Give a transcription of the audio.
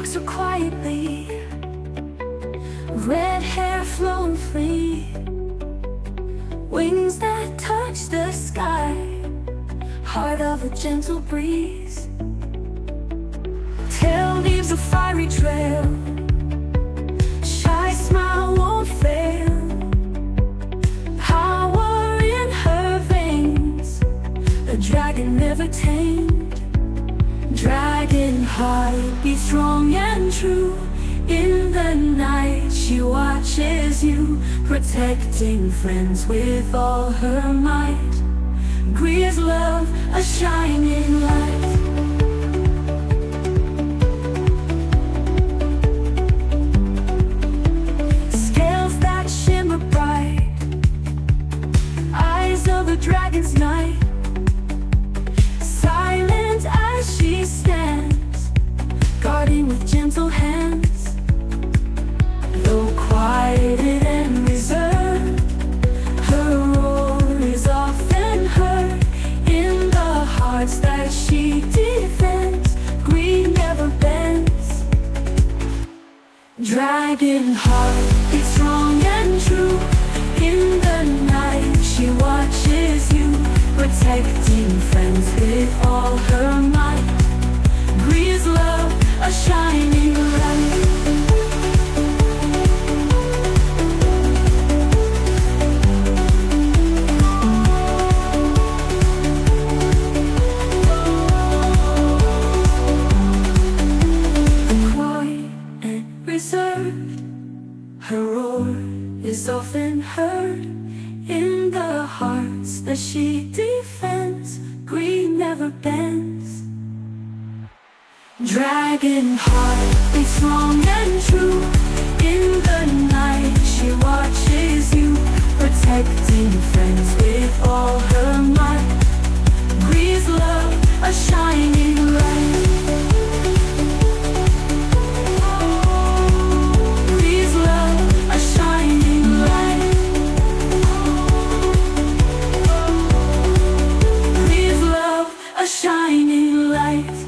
walks her quietly, red hair flowing free, wings that touch the sky, heart of a gentle breeze. Tail leaves a fiery trail, shy smile won't fail, power in her veins, a dragon never tamed. Dragon heart, be strong and true. In the night she watches you, protecting friends with all her might. Grea's love, a shining light. Scales that shimmer bright, eyes of a dragon's night. Silent as she stands, guarding with gentle hands. Though quieted and reserved, her roar is often heard. In the hearts that she defends, green never bends. Dragon heart, be strong and true. In the night she watches you, protecting friends with all her might. Grea's love, a shining light. Quiet and reserved, her roar is often heard. In the hearts that she defends, green never bends. Dragon heart, be strong and true. In the night she watches you, protecting friends with all her might. Grea's love, a shining light. Grea's love, a shining light. Grea's love, a shining light.